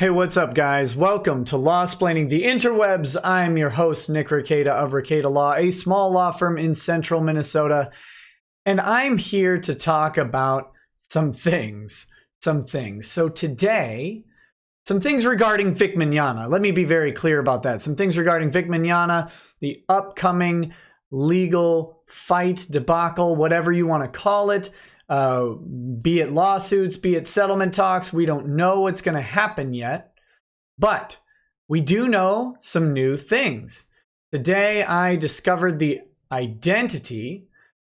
Hey, what's up, guys? Welcome to Lawsplaining the Interwebs. I'm your host, Nick Rekieta of Rekieta Law, a small law firm in central Minnesota. And I'm here to talk about some things. So today, some things regarding Vic Mignogna. Let me be very clear about that. Some things regarding Vic Mignogna, the upcoming legal fight, debacle, whatever you want to call it. Be it lawsuits, be it settlement talks, we don't know what's going to happen yet, but we do know some new things. Today, I discovered the identity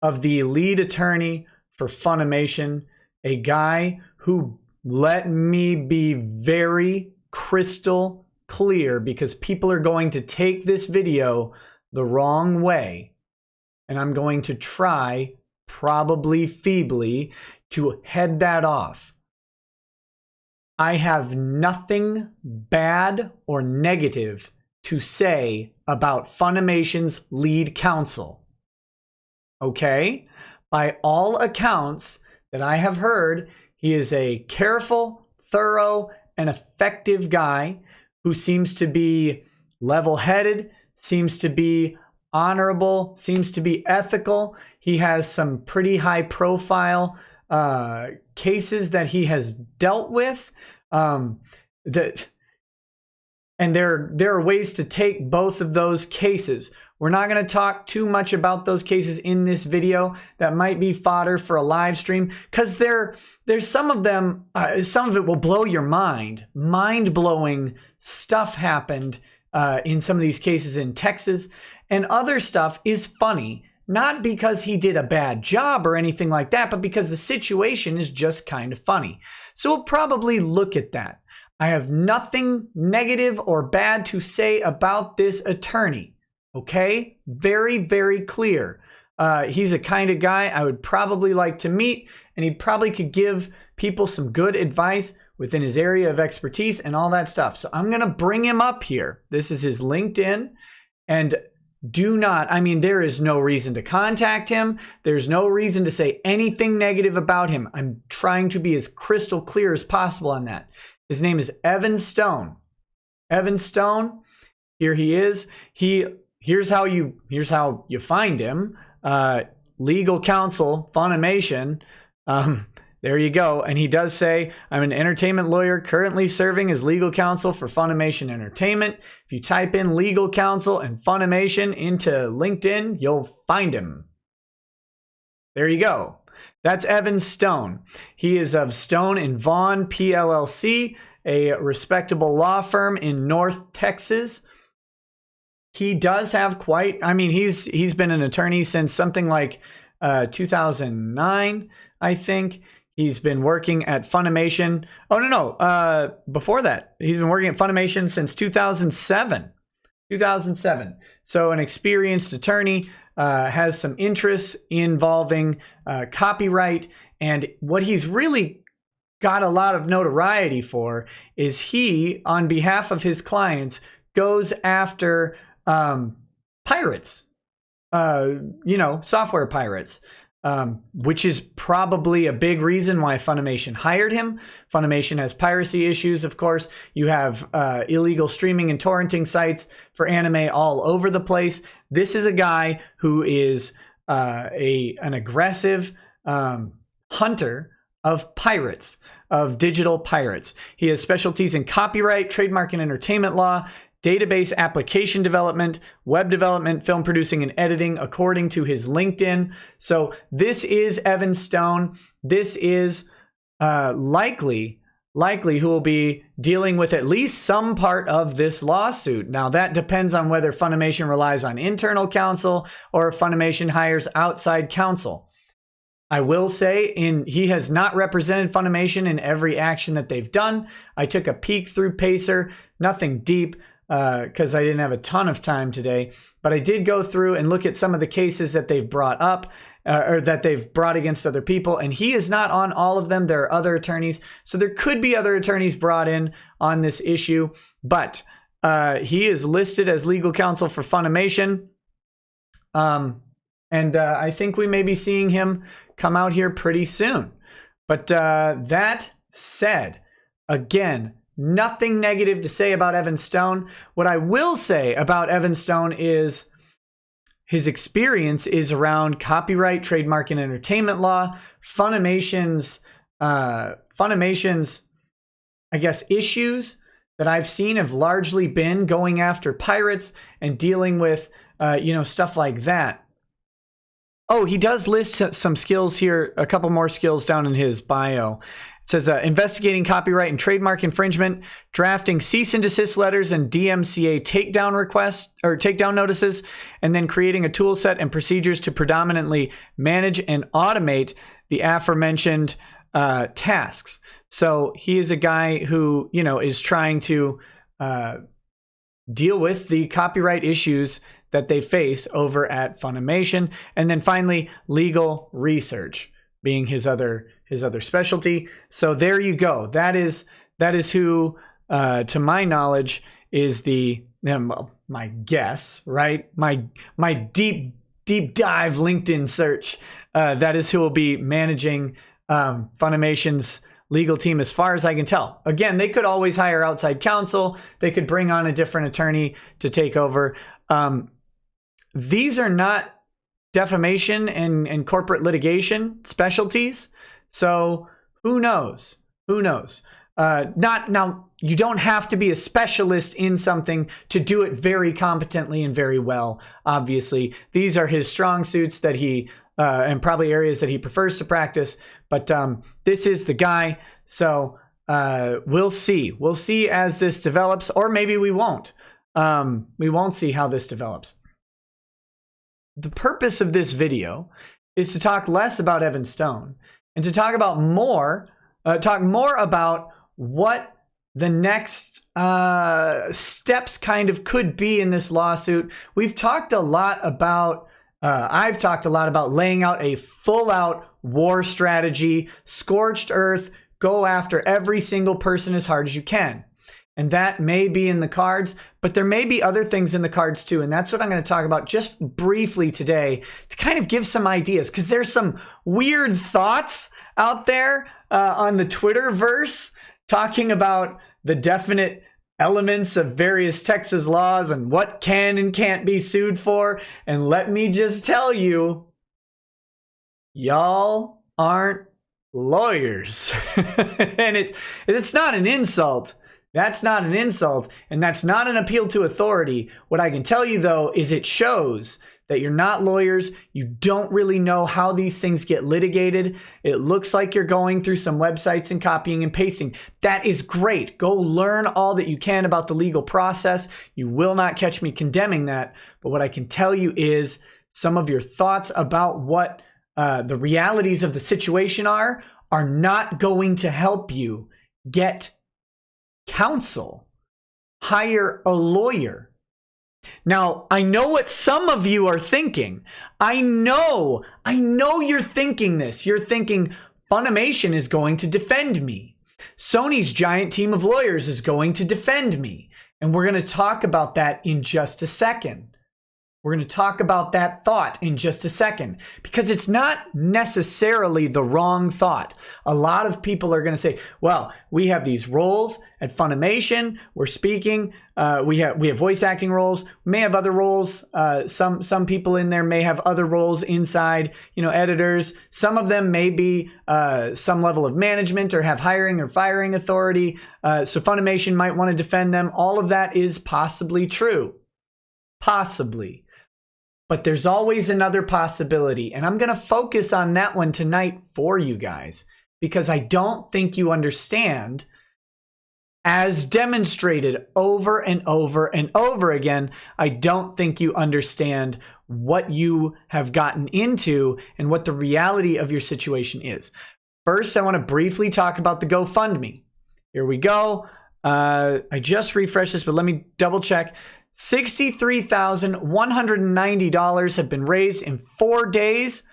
of the lead attorney for Funimation, a guy who, let me be very crystal clear, because people are going to take this video the wrong way, and I'm going to try, probably feebly, to head that off. I have nothing bad or negative to say about Funimation's lead counsel. Okay? By all accounts that I have heard, he is a careful, thorough, and effective guy who seems to be level-headed, seems to be honorable, seems to be ethical. He has some pretty high profile cases that he has dealt with. And there are ways to take both of those cases. We're not going to talk too much about those cases in this video. That might be fodder for a live stream, because there's some of them, some of it will blow your mind. Mind-blowing stuff happened in some of these cases in Texas. And other stuff is funny, not because he did a bad job or anything like that, but because the situation is just kind of funny. So we'll probably look at that. I have nothing negative or bad to say about this attorney. Okay? Very, very clear. He's a kind of guy I would probably like to meet, and he probably could give people some good advice within his area of expertise and all that stuff. So I'm going to bring him up here. This is his LinkedIn, and there is no reason to contact him. There's no reason to say anything negative about him. I'm trying to be as crystal clear as possible on that. His name is Evan Stone. Evan Stone, here he is. Here's how you find him. Legal counsel, Funimation. There you go. And he does say, I'm an entertainment lawyer currently serving as legal counsel for Funimation Entertainment. If you type in legal counsel and Funimation into LinkedIn, you'll find him. There you go. That's Evan Stone. He is of Stone and Vaughn PLLC, a respectable law firm in North Texas. He does have he's been an attorney since something like 2009, I think. He's been working at Funimation. Before that, he's been working at Funimation since 2007. So an experienced attorney, has some interests involving copyright. And what he's really got a lot of notoriety for is he, on behalf of his clients, goes after pirates, software pirates. Which is probably a big reason why Funimation hired him. Funimation has piracy issues, of course. You have illegal streaming and torrenting sites for anime all over the place. This is a guy who is an aggressive hunter of pirates, of digital pirates. He has specialties in copyright, trademark and entertainment law, database application development, web development, film producing, and editing, according to his LinkedIn. So this is Evan Stone. This is likely who will be dealing with at least some part of this lawsuit. Now, that depends on whether Funimation relies on internal counsel or if Funimation hires outside counsel. I will say he has not represented Funimation in every action that they've done. I took a peek through Pacer, nothing deep, because I didn't have a ton of time today, but I did go through and look at some of the cases that they've brought up, or that they've brought against other people, and he is not on all of them. There are other attorneys, so there could be other attorneys brought in on this issue, but he is listed as legal counsel for Funimation, and I think we may be seeing him come out here pretty soon. But that said, again, nothing negative to say about Evan Stone. What I will say about Evan Stone is his experience is around copyright, trademark, and entertainment law. Funimation's, I guess, issues that I've seen have largely been going after pirates and dealing with, stuff like that. Oh, he does list some skills here, a couple more skills down in his bio. It says investigating copyright and trademark infringement, drafting cease and desist letters and DMCA takedown requests or takedown notices, and then creating a tool set and procedures to predominantly manage and automate the aforementioned tasks. So he is a guy who, is trying to deal with the copyright issues that they face over at Funimation. And then finally, legal research being his other specialty. So there you go. That is who, to my knowledge, is my guess, right? My deep dive LinkedIn search. That is who will be managing Funimation's legal team, as far as I can tell. Again, they could always hire outside counsel. They could bring on a different attorney to take over. These are not defamation and corporate litigation specialties. So who knows? Now, you don't have to be a specialist in something to do it very competently and very well. Obviously, these are his strong suits that he and probably areas that he prefers to practice. But this is the guy. So we'll see. We'll see as this develops, or maybe we won't. We won't see how this develops. The purpose of this video is to talk less about Evan Stone and to talk more about what the next steps kind of could be in this lawsuit. We've talked a lot about, I've talked a lot about laying out a full-out war strategy, scorched earth, go after every single person as hard as you can. And that may be in the cards, but there may be other things in the cards too. And that's what I'm going to talk about just briefly today to kind of give some ideas, because there's some weird thoughts out there on the Twitterverse talking about the definite elements of various Texas laws and what can and can't be sued for. And let me just tell you, y'all aren't lawyers. And it's not an insult. That's not an insult, and that's not an appeal to authority. What I can tell you, though, is it shows that you're not lawyers. You don't really know how these things get litigated. It looks like you're going through some websites and copying and pasting. That is great. Go learn all that you can about the legal process. You will not catch me condemning that. But what I can tell you is some of your thoughts about what the realities of the situation are not going to help you get counsel. Hire a lawyer. Now, I know what some of you are thinking. I know you're thinking this. You're thinking Funimation is going to defend me. Sony's giant team of lawyers is going to defend me. And we're going to talk about that in just a second. We're going to talk about that thought in just a second, because it's not necessarily the wrong thought. A lot of people are going to say, well, we have these roles at Funimation. We're speaking. We have voice acting roles. We may have other roles. Some people in there may have other roles inside, editors. Some of them may be some level of management or have hiring or firing authority. So Funimation might want to defend them. All of that is possibly true. Possibly. But there's always another possibility, and I'm going to focus on that one tonight for you guys, because I don't think you understand, as demonstrated over and over and over again, I don't think you understand what you have gotten into and what the reality of your situation is. First, I want to briefly talk about the GoFundMe. Here we go. I just refreshed this, but let me double check. $63,190 have been raised in 4 days.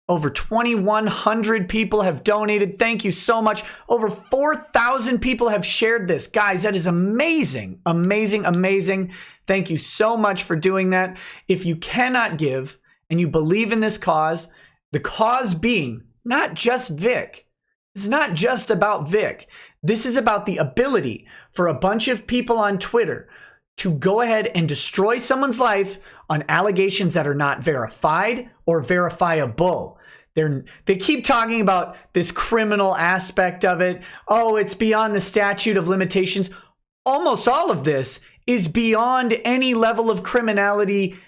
Over 2,100 people have donated. Thank you so much. Over 4,000 people have shared this. Guys, that is amazing. Amazing, amazing. Thank you so much for doing that. If you cannot give and you believe in this cause, the cause being not just Vic. It's not just about Vic. This is about the ability for a bunch of people on Twitter to go ahead and destroy someone's life on allegations that are not verified or verifiable. They keep talking about this criminal aspect of it. Oh, it's beyond the statute of limitations. Almost all of this is beyond any level of criminality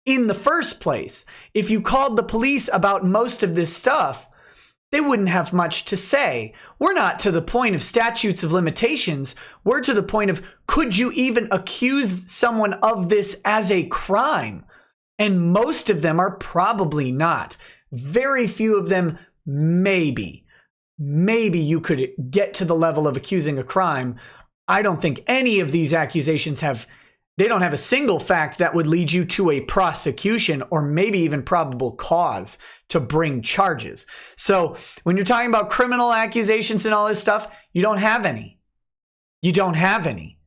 in the first place. If you called the police about most of this stuff, they wouldn't have much to say. We're not to the point of statutes of limitations. We're to the point of, could you even accuse someone of this as a crime? And most of them are probably not. Very few of them, maybe you could get to the level of accusing a crime. I don't think any of these accusations they don't have a single fact that would lead you to a prosecution or maybe even probable cause to bring charges. So when you're talking about criminal accusations and all this stuff, you don't have any. You don't have any.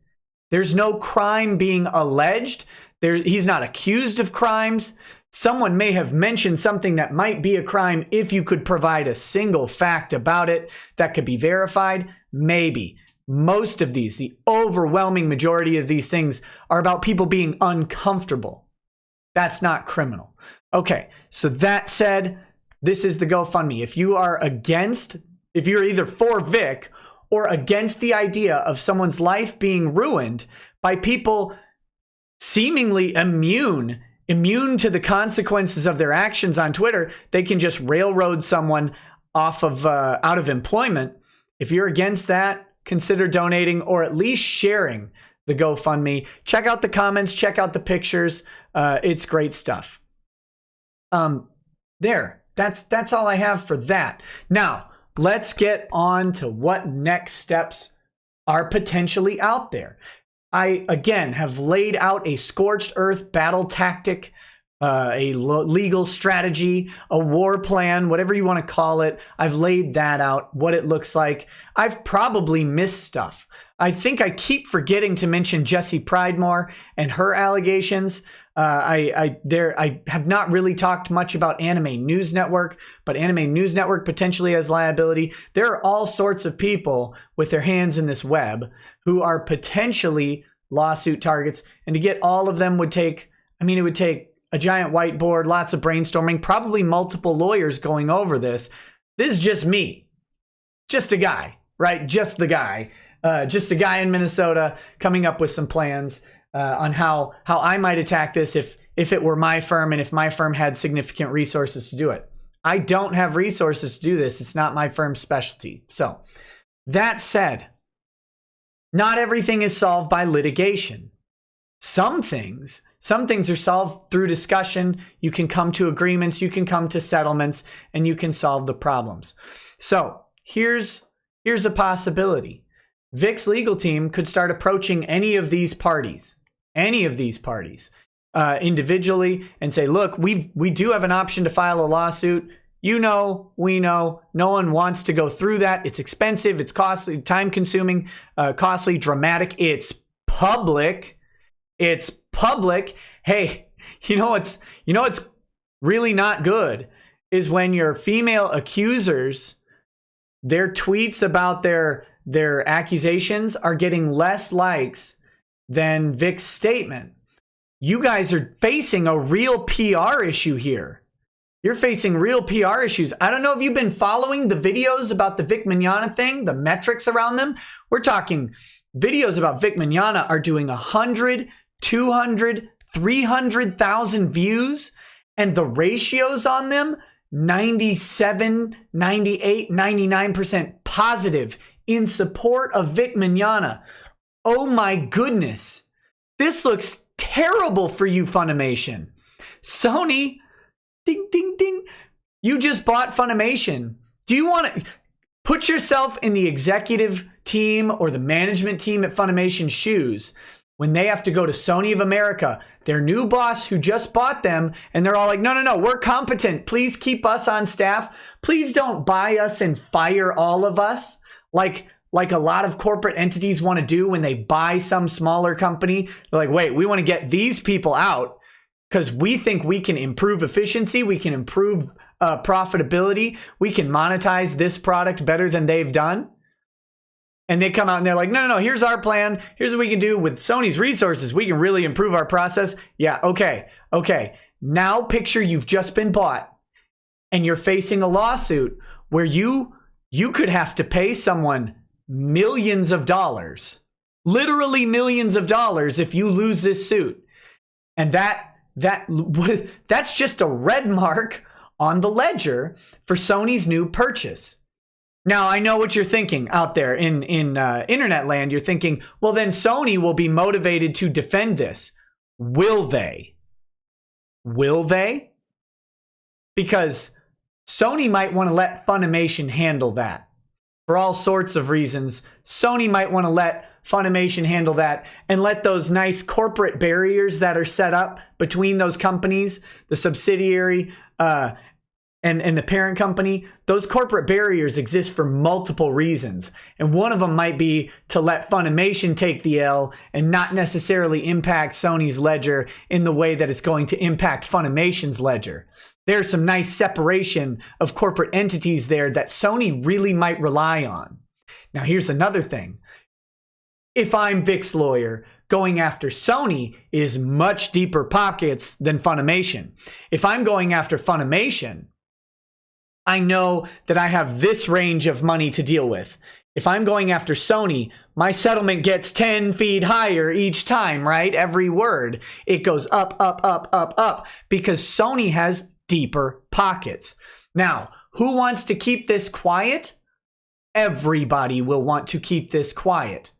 There's no crime being alleged. He's not accused of crimes. Someone may have mentioned something that might be a crime if you could provide a single fact about it that could be verified. Maybe. Most of these, the overwhelming majority of these things are about people being uncomfortable. That's not criminal. Okay, so that said, this is the GoFundMe. If you're either for Vic or against the idea of someone's life being ruined by people seemingly immune to the consequences of their actions on Twitter, they can just railroad someone out of employment. If you're against that, consider donating or at least sharing the GoFundMe. Check out the comments, check out the pictures. It's great stuff. That's all I have for that. Now, let's get on to what next steps are potentially out there. I, again, have laid out a scorched earth battle tactic, a legal strategy, a war plan, whatever you want to call it. I've laid that out, what it looks like. I've probably missed stuff. I think I keep forgetting to mention Jessie Pridemore and her allegations. I have not really talked much about Anime News Network, but Anime News Network potentially has liability. There are all sorts of people with their hands in this web who are potentially lawsuit targets. And to get all of them would take a giant whiteboard, lots of brainstorming, probably multiple lawyers going over this. This is just me. Just a guy, right? Just the guy. Just a guy in Minnesota coming up with some plans on how I might attack this if it were my firm and if my firm had significant resources to do it. I don't have resources to do this. It's not my firm's specialty. So that said, not everything is solved by litigation. Some things are solved through discussion. You can come to agreements, you can come to settlements, and you can solve the problems. So here's a possibility. Vic's legal team could start approaching any of these parties individually and say, look, we do have an option to file a lawsuit. We know, no one wants to go through that. It's expensive, it's costly, time consuming, costly, dramatic. It's public. Hey, you know what's really not good is when your female accusers, their tweets about their accusations are getting less likes than Vic's statement. You guys are facing a real PR issue here. You're facing real PR issues. I don't know if you've been following the videos about the Vic Mignogna thing, the metrics around them. We're talking videos about Vic Mignogna are doing 100, 200, 300,000 views, and the ratios on them, 97, 98, 99% positive in support of Vic Mignogna. Oh my goodness. This looks terrible for you, Funimation. Sony, ding, ding, ding. You just bought Funimation. Do you want to put yourself in the executive team or the management team at Funimation's shoes when they have to go to Sony of America, their new boss who just bought them, and they're all like, no, we're competent. Please keep us on staff. Please don't buy us and fire all of us like a lot of corporate entities want to do when they buy some smaller company. They're like, wait, we want to get these people out because we think we can improve efficiency, we can improve profitability, we can monetize this product better than they've done. And they come out and they're like, no, here's our plan. Here's what we can do with Sony's resources. We can really improve our process. Yeah, okay. Now picture you've just been bought and you're facing a lawsuit where you could have to pay someone millions of dollars, literally millions of dollars if you lose this suit. And that's just a red mark on the ledger for Sony's new purchase. Now, I know what you're thinking out there in internet land. You're thinking, well, then Sony will be motivated to defend this. Will they? Will they? Because Sony might want to let Funimation handle that. For all sorts of reasons, Sony might want to let Funimation handle that and let those nice corporate barriers that are set up between those companies, the subsidiary, and the parent company, those corporate barriers exist for multiple reasons. And one of them might be to let Funimation take the L and not necessarily impact Sony's ledger in the way that it's going to impact Funimation's ledger. There's some nice separation of corporate entities there that Sony really might rely on. Now, here's another thing. If I'm Vic's lawyer, going after Sony is much deeper pockets than Funimation. If I'm going after Funimation, I know that I have this range of money to deal with. If I'm going after Sony, my settlement gets 10 feet higher each time, right? Every word. It goes up, because Sony has deeper pockets. Now, who wants to keep this quiet? Everybody will want to keep this quiet.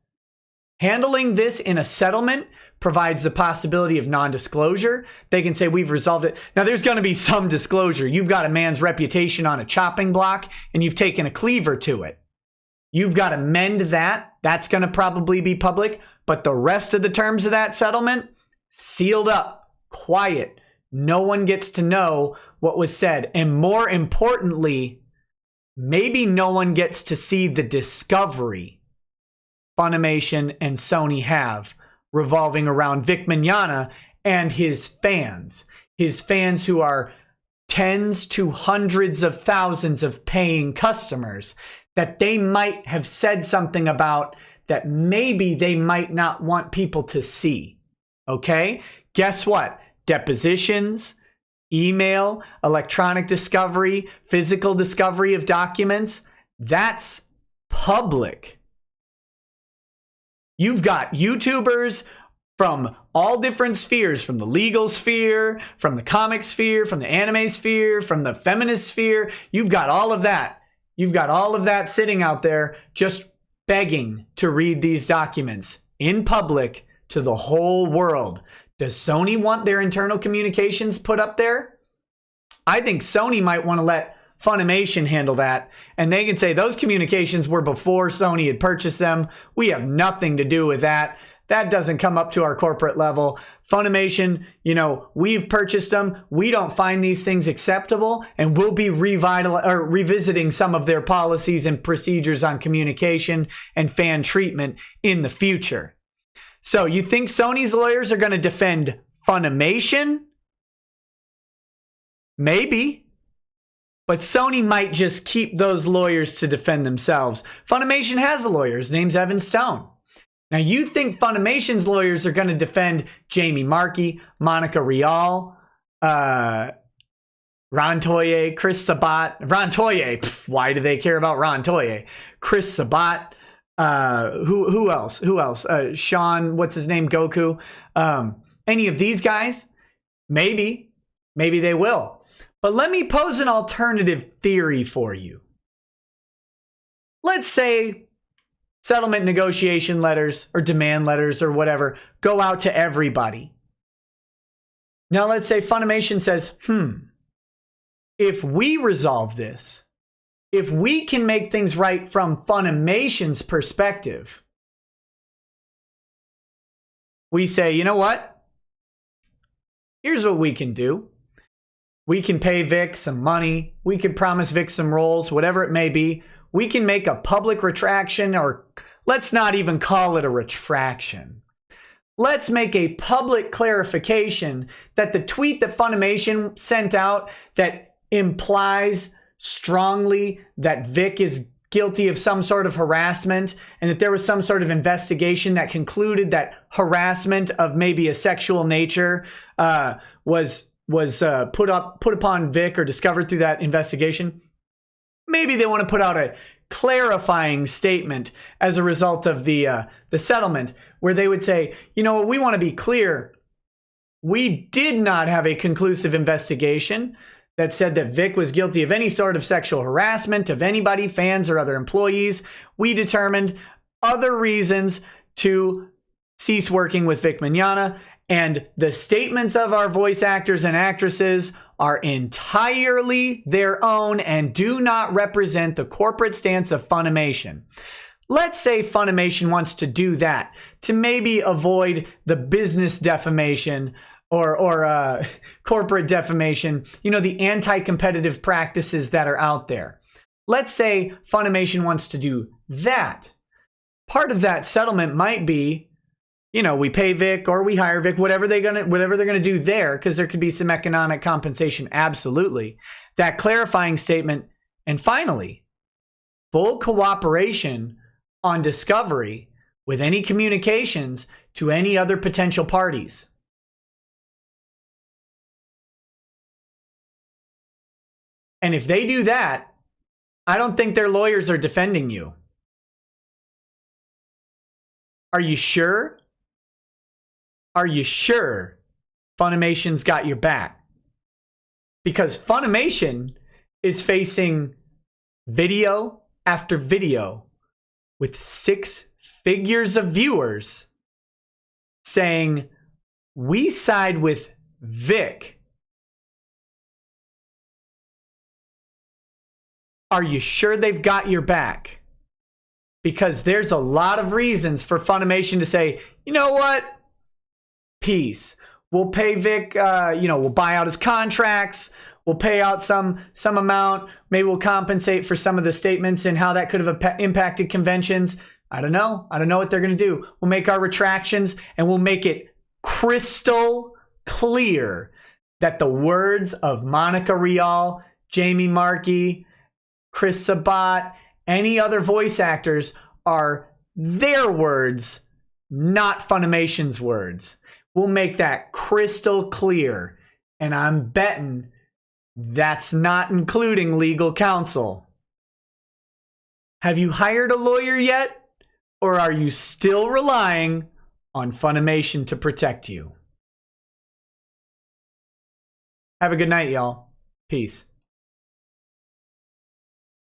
Handling this in a settlement provides the possibility of non-disclosure. They can say, we've resolved it. Now, there's going to be some disclosure. You've got a man's reputation on a chopping block, and you've taken a cleaver to it. You've got to mend that. That's going to probably be public. But the rest of the terms of that settlement, sealed up, quiet. No one gets to know what was said. And more importantly, maybe no one gets to see the discovery Funimation and Sony have revolving around Vic Mignogna and his fans who are tens to hundreds of thousands of paying customers that they might have said something about that maybe they might not want people to see. Okay? Guess what? Depositions, email, electronic discovery, physical discovery of documents, that's public. You've got YouTubers from all different spheres, from the legal sphere, from the comic sphere, from the anime sphere, from the feminist sphere. You've got all of that. You've got all of that sitting out there just begging to read these documents in public to the whole world. Does Sony want their internal communications put up there? I think Sony might want to let Funimation handle that, and they can say those communications were before Sony had purchased them. We have nothing to do with that. That doesn't come up to our corporate level. Funimation, we've purchased them. We don't find these things acceptable, and we'll be revisiting some of their policies and procedures on communication and fan treatment in the future. So you think Sony's lawyers are going to defend Funimation? Maybe. But Sony might just keep those lawyers to defend themselves. Funimation has a lawyer. His name's Evan Stone. Now, you think Funimation's lawyers are going to defend Jamie Markey, Monica Rial, Ron Toye, Chris Sabat. Ron Toye, why do they care about Ron Toye? Chris Sabat. Who else? Sean, what's his name? Goku. Any of these guys? Maybe they will. But let me pose an alternative theory for you. Let's say settlement negotiation letters or demand letters or whatever go out to everybody. Now let's say Funimation says, if we resolve this, if we can make things right from Funimation's perspective, we say, you know what? Here's what we can do. We can pay Vic some money. We can promise Vic some roles, whatever it may be. We can make a public retraction, or let's not even call it a retraction. Let's make a public clarification that the tweet that Funimation sent out that implies strongly that Vic is guilty of some sort of harassment, and that there was some sort of investigation that concluded that harassment of maybe a sexual nature was put upon Vic or discovered through that investigation, maybe they want to put out a clarifying statement as a result of the settlement, where they would say, you know, we want to be clear. We did not have a conclusive investigation that said that Vic was guilty of any sort of sexual harassment of anybody, fans or other employees. We determined other reasons to cease working with Vic Mignogna, and the statements of our voice actors and actresses are entirely their own and do not represent the corporate stance of Funimation. Let's say Funimation wants to do that to maybe avoid the business defamation or corporate defamation, you know, the anti-competitive practices that are out there. Let's say Funimation wants to do that. Part of that settlement might be, you know, we pay Vic or we hire Vic, whatever they're gonna do there, because there could be some economic compensation, absolutely. That clarifying statement, and finally, full cooperation on discovery with any communications to any other potential parties. And if they do that, I don't think their lawyers are defending you. Are you sure? Are you sure Funimation's got your back? Because Funimation is facing video after video with 6 figures of viewers saying, we side with Vic. Are you sure they've got your back? Because there's a lot of reasons for Funimation to say, you know what? Peace. We'll pay Vic, we'll buy out his contracts. We'll pay out some amount. Maybe we'll compensate for some of the statements and how that could have impacted conventions. I don't know. I don't know what they're going to do. We'll make our retractions and we'll make it crystal clear that the words of Monica Rial, Jamie Markey, Chris Sabat, any other voice actors are their words, not Funimation's words. We'll make that crystal clear. And I'm betting that's not including legal counsel. Have you hired a lawyer yet? Or are you still relying on Funimation to protect you? Have a good night, y'all. Peace.